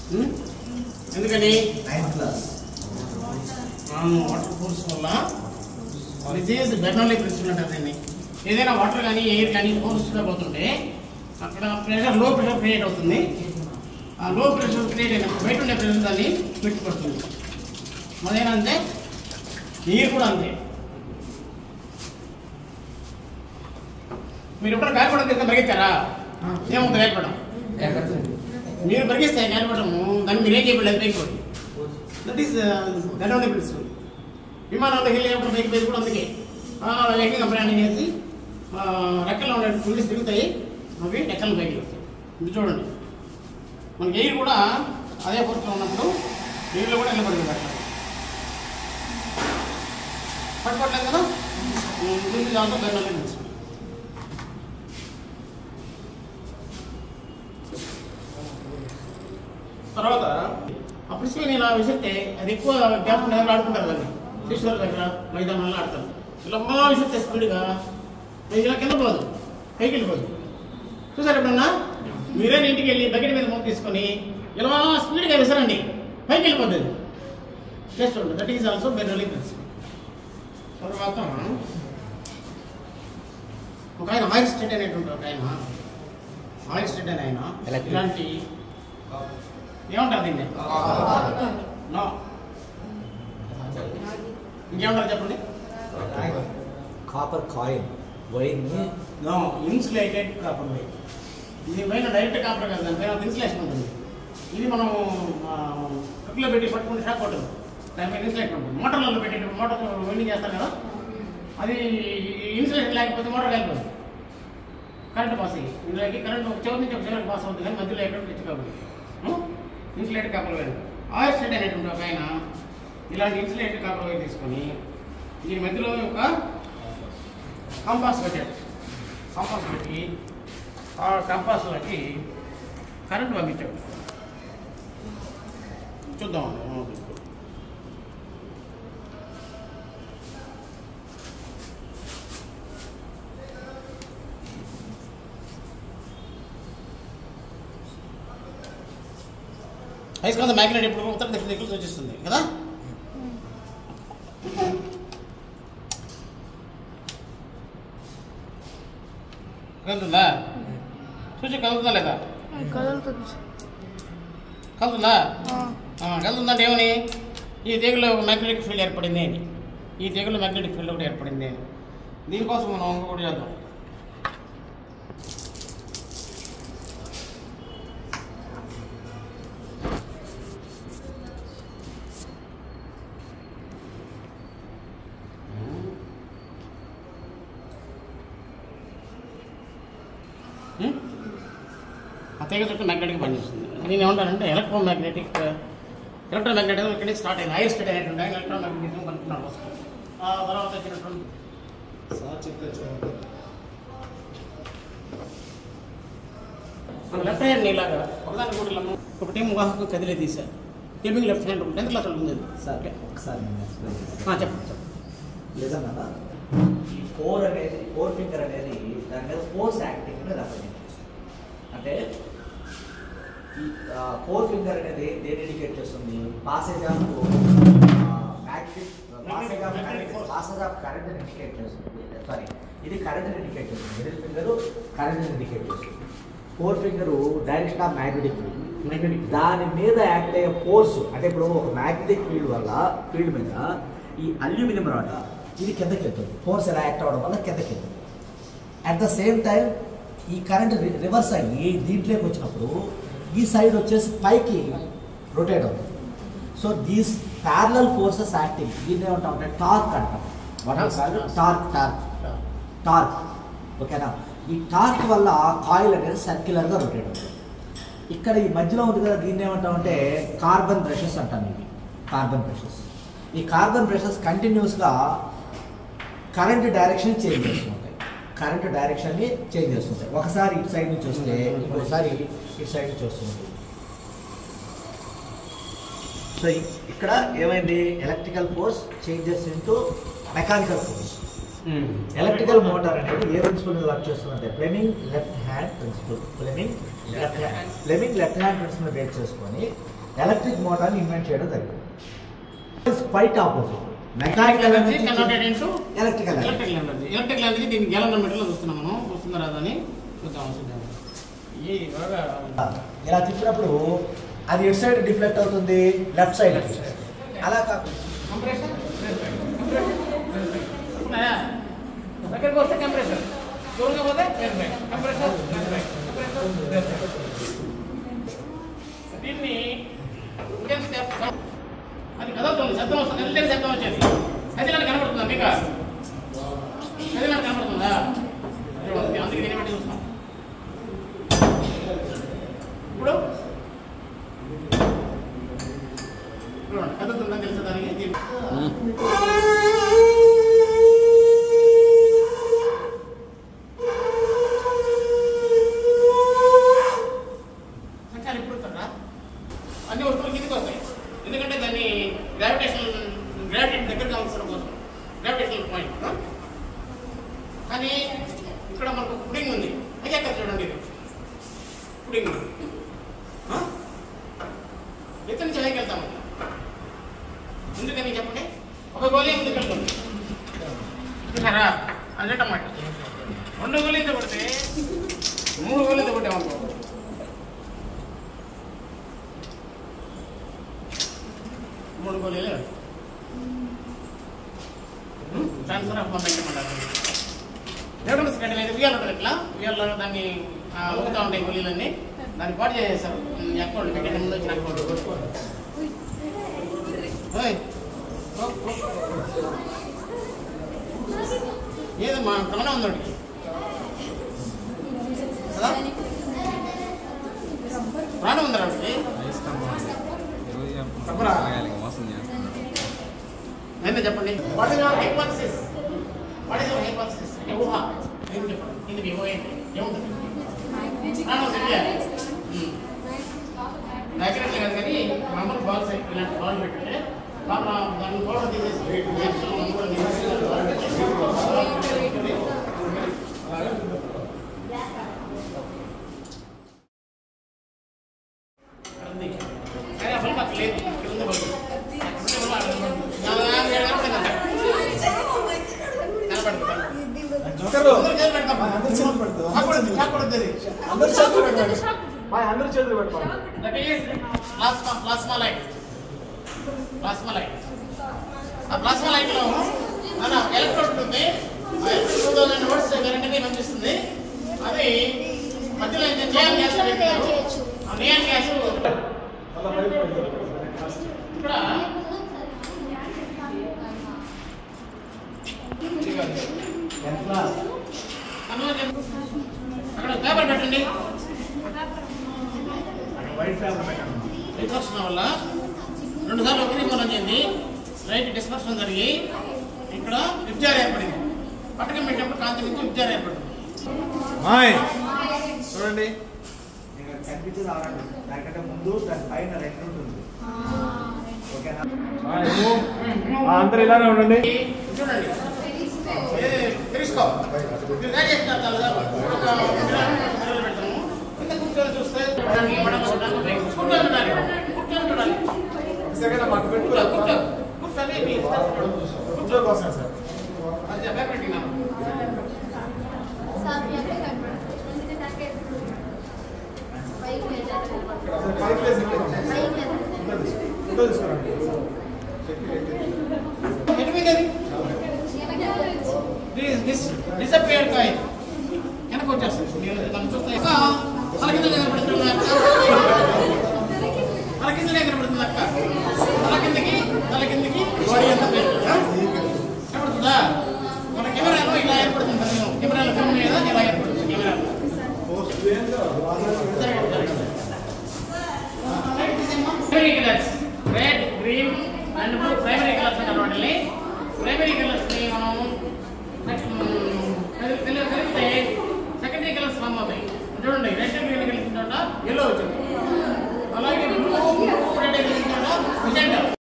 ఎందుకని 9th class water force వల్ల disease Bernoulli principal అంటారు దీన్ని. ఏదైనా వాటర్ కానీ ఎయిర్ కానీ ఫోర్స్గా పోతుంటే అక్కడ ప్రెషర్ లో ప్రెషర్ క్రియేట్ అవుతుంది. ఆ లో ప్రెషర్ క్రియేట్ అయినప్పుడు బయట ఉండే ప్రెషర్ దాన్ని పెట్టుపడుతుంది. అదేనంటే నీరు కూడా అంతే. మీరు ఎప్పుడైనా గాలిపడం కింద పరిగెత్తారా? ఏముంటుంది గాలిపడం? మీరు పరిగెత్తే గాలిపడము దాన్ని మీరేం చేయలేదు పైకి. That is Bernoulli principle. విమానంలో వెళ్ళి ఎప్పుడు పైకి పైకి కూడా అందుకే వేగంగా ప్రయాణం చేసి రెక్కల్లో ఉండే పులిస్ తిరుగుతాయి, అవి రెక్కలు పైకి వస్తాయి. ఇది చూడండి, మనకి ఎయిర్ కూడా అదే ఫోర్స్లో ఉన్నప్పుడు నీళ్ళు కూడా నిలబడుతుంది అట్లా పట్టుకోవట్లేదు కదా. దీనికి దాంతో బెర్నౌలీ ప్రిన్సిపల్. తర్వాత ఆ ప్రిన్సిపల్ ఇలా విసిరితే అది ఎక్కువ గ్యాప్ దగ్గర ఆడుకుంటారు కదా, శిశువుల దగ్గర మైదానాల్లో ఆడతారు. ఇలా బాగా విసిరితే స్పీడ్గా ఇలా కింద పోదు, పైకి వెళ్ళిపోదు. చూసారు ఎప్పుడన్నా? మీరే ఇంటికి వెళ్ళి బకెట్ మీద మూత తీసుకొని ఇలా స్పీడ్గా విసరండి, పైకి వెళ్ళిపోతుంది. టెస్ట్ ఉంటుంది. That is also Bernoulli principle. తర్వాత ఒక ఆయన ఆయిల్ స్టేట్ అనేటువంటి ఒక ఆయన ఆయిల్ స్టేట్ అని ఆయన ఇలాంటి ఏమంటారు దీన్ని? నో, ఇంకేమంటారు చెప్పండి? Copper coil wire no, insulated copper wire. ఇది పైన డైరెక్ట్ కాపర్ కాదు, దాని పైన ఇన్సులేషన్ ఉంటుంది. ఇది మనం కుక్కలో పెట్టి పట్టుకుంటే షాక్ కొట్టదు, దాని పైన ఇన్సులేషన్ ఉంటుంది. మోటార్లలో పెట్టేటప్పుడు మోటార్ వెల్డింగ్ చేస్తాం కదా, అది ఇన్సులేషన్ లేకపోతే మోటార్ కాలిపోతుంది. కరెంట్ పాస్ అయ్యి ఇందులోకి కరెంట్ ఒక చివరి నుంచి ఒక చివరికి పాస్ అవుతుంది, కానీ మధ్యలో ఎక్కడ తెచ్చు కాబట్టి insulated copper wire. Oil state అనేటువంటి ఒక ఆయన ఇలాంటి ఇన్సులేటెడ్ కాపర్ వైర్ తీసుకొని దీని మధ్యలో ఒక కంపాస్ పెట్టాడు. కంపాస్ పెట్టి ఆ కంపాస్లోకి కరెంట్ పంపించాడు. చూద్దాం. అయస్కాంత మ్యాగ్నెట్ ఇప్పుడు ఉత్తర దక్షిణ దిక్కులు సూచిస్తుంది కదా. కలుతుందా? చూసి కలుతుందా లేదా? కలుతుందా? కలుతుందంటే ఏమని? ఈ తీగలో మ్యాగ్నెటిక్ ఫీల్డ్ ఏర్పడింది అని. ఈ తీగలో మ్యాగ్నెటిక్ ఫీల్డ్ ఒకటి ఏర్పడింది అని. దీనికోసం మనం ఇంకొకటి చేద్దాం. ఆ తీగ చుట్టూ మ్యాగ్నెటిక్ పనిచేస్తుంది. నేను ఏమంటానంటే ఎలక్ట్రోమాగ్నెటిక్ ఇక్కడికి స్టార్ట్ అయింది. ఐర్ స్టేట్ అనేటువంటి ఎలక్ట్రోమాగ్నెటిజం కనుక్కున్నాడు ఫస్ట్. ఆ తర్వాత వచ్చినటువంటి మన లెఫ్ట్ హ్యాండ్ ఇలాగా ఒకదాని కూడా ఒకటి వాహకు కదిలే తీశారు. టిల్మింగ్ లెఫ్ట్ హ్యాండ్ 10th క్లాస్ ఉంది. చెప్పండి. లేదన్నా ఈ ఫోర్ ఫింగర్ అనేది దాని మీద ఫోర్స్ యాక్టింగ్ రిప్రజెంట్ చేస్తుంది. అంటే ఈ ఫోర్ ఫింగర్ అనేది దేని ఇండికేట్ చేస్తుంది? పాసేజ్ ఆఫ్ కరెంట్ ఇండికేట్ చేస్తుంది. సారీ, ఇది కరెంట్ ఇండికేట్ చేస్తుంది. మిడిల్ ఫింగర్ కరెంట్ ఇండికేట్ చేస్తుంది. Four finger direction of magnetic field. దాని మీద యాక్ట్ అయ్యే ఫోర్స్ అంటే ఇప్పుడు ఒక మ్యాగ్నెటిక్ ఫీల్డ్ మీద ఈ అల్యూమినియం రాడ్ ఇది కిందకి వెళ్తుంది. ఫోర్స్ ఎలా యాక్ట్ అవ్వడం వల్ల కిందకి వెళ్తుంది. అట్ ద సేమ్ టైం ఈ కరెంట్ రివర్స్ అయ్యి దీంట్లోకి వచ్చినప్పుడు ఈ సైడ్ వచ్చేసి పైకి రొటేట్ అవుతుంది. So these parallel forces acting దీన్ని ఏమంటాం అంటే టార్క్ అంటాం. టార్క్ ఓకేనా. ఈ టార్క్ వల్ల కాయిల్ అనేది సర్క్యులర్గా రొటేట్ అవుతుంది. ఇక్కడ ఈ మధ్యలో ఉంది కదా, దీన్ని ఏమంటాం అంటే కార్బన్ బ్రషెస్ అంటాం. ఇవి కార్బన్ బ్రషెస్. ఈ కార్బన్ బ్రషెస్ కంటిన్యూస్గా కరెంట్ డైరెక్షన్ చేంజ్ చేస్తుంటాయి. ఒకసారి ఇటు సైడ్ నుంచి వస్తే ఇంకోసారి ఇటు సైడ్ నుంచి వస్తుంది. సో ఇక్కడ ఏమైంది? Electrical force changes into mechanical force. Electrical motor అనేది ఏ ప్రిన్సిపల్ మీద వర్క్ చేస్తుందంటే Fleming left hand principle. Fleming left hand principle base చేసుకొని ఎలక్ట్రిక్ మోటార్ని ఇన్వెంట్ చేయడం జరిగింది. Quite opposite. Mechanical energy converted into electrical energy. Electrical energy దీన్ని గ్యాలన్ మీటర్లో చూస్తున్నాం మనం. వస్తుందా రాదని చూద్దాం. ఇలా తిప్పినప్పుడు అది ఎటు సైడ్ డిఫ్లెక్ట్ అవుతుంది? Left side. అలా కాకుండా దగ్గరికి వస్తే కంప్రెసర్, దూరంగా పోతే కంప్రెసర్. దీన్ని అది కదులుతుంది, శబ్దం వస్తుంది, కదిలితే శబ్దం వచ్చేది. కదిలాడు కనబడుతుందా మీకు? కదిలాడు కనబడుతుందా? అందుకే దీన్ని బట్టి చూస్తాం. ఇప్పుడు కదులుతుందని తెలుసు దానికి. అన్ని వస్తువులు కిందికి వస్తాయి, ఎందుకంటే దాన్ని గ్రావిటీ దగ్గరగా ఉంచడం కోసం, గ్రావిటేషనల్ పాయింట్. కానీ ఇక్కడ మనకు పుడింగ్ ఉంది, అది ఎక్కడ చూడండి, ఇది పుడింగ్ ఎక్కడి నుంచి పైకి వెళ్తాము. ఎందుకని చెప్పండి, ఒక గోళీ ముందుకు వెళ్తుంది చూసారా, అన్నమాట. 2 గోళీతో పడితే 3 గోళీతో పట్టామనుకో, మూడు గోళీలు ట్రాన్స్ఫర్ ఆఫ్ మొమెంటం అంటారు. న్యూటన్స్ కంటే ఉయ్యాలు ఉంటుంది, ఇట్లా ఉయ్యాల్లో దాన్ని ఊగుతూ ఉంటాయి గోళీలన్నీ. దాన్ని పాటు చేసేస్తారు. అకౌంట్ పెట్టండి, ముందు వచ్చిన అకౌంట్ ఏదమ్మా ప్రాణం ఉందండి కదా, ప్రాణం ఉందా ఆవిడకి? అయితే చెప్పండి, what is your hypothesis? What is your hypothesis? ఊహ ఏం చెప్పండి, ఇది మీ ఊహ ఏంటి? ఏముంటుంది? న్యాచురల్ కాదు, కానీ మామూలు బాల్స్ ఇలాంటి బాల్ పెట్టండి, దాన్ని కూడా తీసేసి అసలు మాకు లేదు. Plasma light. ఆ ప్లాస్మా లైట్ లో ఎలక్ట్రోడ్ ఉంటుంది. 2000 వాట్స్ కరెంట్ పంపిస్తుంది. అది మధ్యలో నియాన్ గ్యాస్ పెడతారు. ఆ నియాన్ గ్యాస్ ఇక్కడ అక్కడ పేపర్ పెట్టండి. డిస్పర్షన్ వల్ల 2 సార్లు వక్రీభవనం చెంది లైట్ డిస్పర్షన్ జరిగి ఇక్కడ విబ్జార్ ఏర్పడింది. పట్టకం పెట్టినప్పుడు కాంతి నుంచి విబ్జార్ ఏర్పడింది. చూడండి, కనిపించేది దానికంటే ముందు దాని పైన రెండు ఉంటుంది. ఓకేనా? అందరూ ఇలానే ఉండండి. చూడండి, తెలుసుకో పెడతాము. కింద కూర్చొని చూస్తే కూర్చొని చూడాలి. డిసపియర్డ్ కాయిన్ వెనక వచ్చేస్తుంది. చూస్తే తల కింద కనబడుతుంది అక్క, తల కిందకి బాడీ అంతా కనబడుతుందా? మన కెమెరాలో ఇలా ఏర్పడుతుంది. కెమెరాలో ఫోన్ మీద ఇలా ఏర్పడుతుంది. కెమెరాలో primary colours red, green and blue primary colours అంటారు. వాటిని ప్రైమరీ కలర్స్ ని మనం కలిపితే సెకండరీ కలర్స్ ఫామ్ అవుతాయి. చూడండి, రెడ్ గ్రీన్ కలిసిన ఎల్లో వచ్చింది.